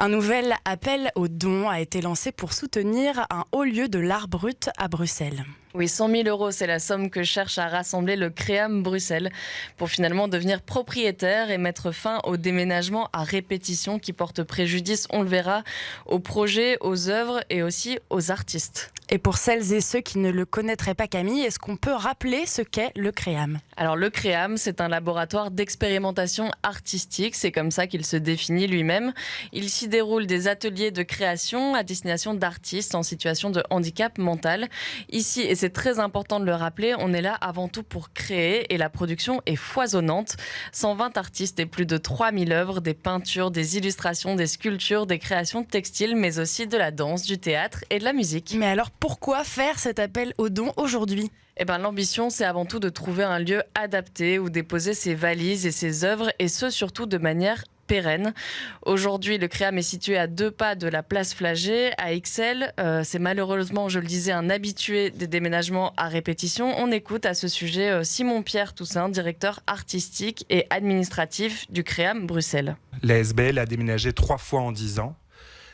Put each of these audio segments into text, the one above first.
Un nouvel appel aux dons a été lancé pour soutenir un haut lieu de l'art brut à Bruxelles. Oui, 100 000 euros, c'est la somme que cherche à rassembler le Créam Bruxelles pour finalement devenir propriétaire et mettre fin au déménagement à répétition qui porte préjudice, on le verra, aux projets, aux œuvres et aussi aux artistes. Et pour celles et ceux qui ne le connaîtraient pas, Camille, est-ce qu'on peut rappeler ce qu'est le Créam ? Alors le Créam, c'est un laboratoire d'expérimentation artistique, c'est comme ça qu'il se définit lui-même. Il s'y déroule des ateliers de création à destination d'artistes en situation de handicap mental. Ici, et c'est très important de le rappeler, on est là avant tout pour créer et la production est foisonnante. 120 artistes et plus de 3000 œuvres, des peintures, des illustrations, des sculptures, des créations textiles, mais aussi de la danse, du théâtre et de la musique. Mais alors pourquoi faire cet appel aux dons aujourd'hui ? L'ambition, c'est avant tout de trouver un lieu adapté où déposer ses valises et ses œuvres, et ce, surtout de manière pérenne. Aujourd'hui, le Créam est situé à 2 pas de la place Flagey, à Ixelles. C'est malheureusement, je le disais, un habitué des déménagements à répétition. On écoute à ce sujet Simon-Pierre Toussaint, directeur artistique et administratif du Créam Bruxelles. La SBL a déménagé 3 fois en 10 ans.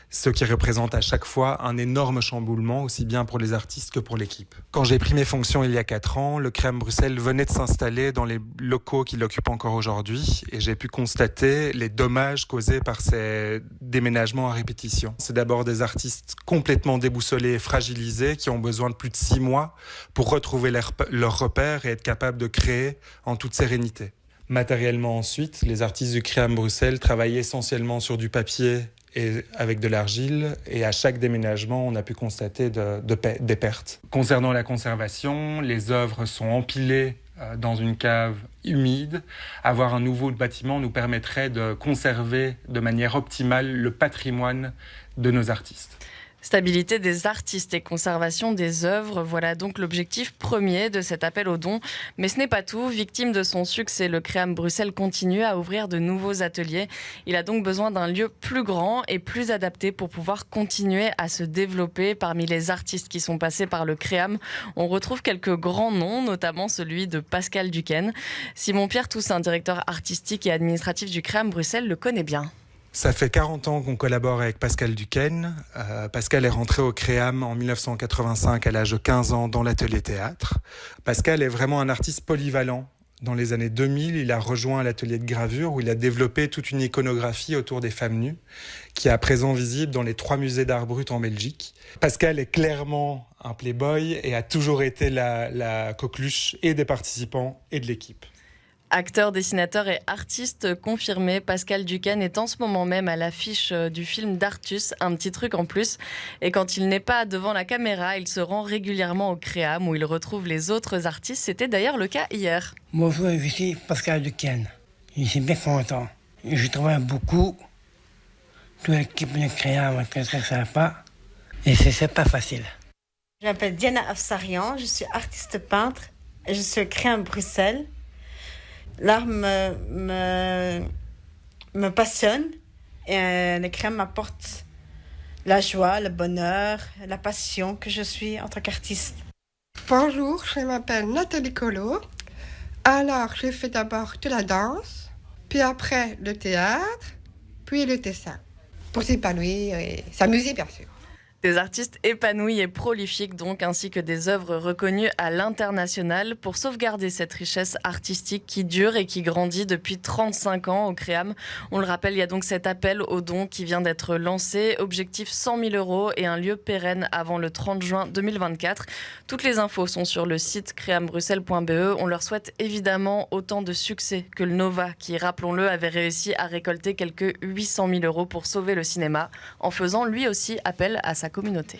Ce qui représente à chaque fois un énorme chamboulement, aussi bien pour les artistes que pour l'équipe. Quand j'ai pris mes fonctions il y a 4 ans, le Créam Bruxelles venait de s'installer dans les locaux qu'il occupe encore aujourd'hui et j'ai pu constater les dommages causés par ces déménagements à répétition. C'est d'abord des artistes complètement déboussolés et fragilisés qui ont besoin de plus de 6 mois pour retrouver leurs repères et être capables de créer en toute sérénité. Matériellement ensuite, les artistes du Créam Bruxelles travaillaient essentiellement sur du papier et avec de l'argile, et à chaque déménagement, on a pu constater des pertes. Concernant la conservation, les œuvres sont empilées dans une cave humide. Avoir un nouveau bâtiment nous permettrait de conserver de manière optimale le patrimoine de nos artistes. Stabilité des artistes et conservation des œuvres, voilà donc l'objectif premier de cet appel aux dons. Mais ce n'est pas tout. Victime de son succès, le Créam Bruxelles continue à ouvrir de nouveaux ateliers. Il a donc besoin d'un lieu plus grand et plus adapté pour pouvoir continuer à se développer. Parmi les artistes qui sont passés par le Créam, on retrouve quelques grands noms, notamment celui de Pascal Duquesne. Simon-Pierre Toussaint, directeur artistique et administratif du Créam Bruxelles, le connaît bien. Ça fait 40 ans qu'on collabore avec Pascal Duquesne. Pascal est rentré au Créam en 1985 à l'âge de 15 ans dans l'atelier théâtre. Pascal est vraiment un artiste polyvalent. Dans les années 2000, il a rejoint l'atelier de gravure où il a développé toute une iconographie autour des femmes nues qui est à présent visible dans les 3 musées d'art brut en Belgique. Pascal est clairement un playboy et a toujours été la coqueluche et des participants et de l'équipe. Acteur, dessinateur et artiste confirmé, Pascal Duquesne est en ce moment même à l'affiche du film d'Artus, Un petit truc en plus. Et quand il n'est pas devant la caméra, il se rend régulièrement au Créam où il retrouve les autres artistes. C'était d'ailleurs le cas hier. Bonjour, je suis Pascal Duquesne. Je suis bien content. Je travaille beaucoup. Toute l'équipe du Créam est très très sympa. Et c'est pas facile. Je m'appelle Diana Afsarian, je suis artiste peintre et je suis au Créam Bruxelles. L'art me passionne et le Créam m'apporte la joie, le bonheur, la passion que je suis en tant qu'artiste. Bonjour, je m'appelle Nathalie Collot. Alors, j'ai fait d'abord de la danse, puis après le théâtre, puis le dessin. Pour s'épanouir et s'amuser, bien sûr. Des artistes épanouis et prolifiques donc, ainsi que des œuvres reconnues à l'international pour sauvegarder cette richesse artistique qui dure et qui grandit depuis 35 ans au Créam. On le rappelle, il y a donc cet appel aux dons qui vient d'être lancé. Objectif 100 000 euros et un lieu pérenne avant le 30 juin 2024. Toutes les infos sont sur le site creambruxelles.be. On leur souhaite évidemment autant de succès que le Nova qui, rappelons-le, avait réussi à récolter quelques 800 000 euros pour sauver le cinéma en faisant lui aussi appel à sa communauté.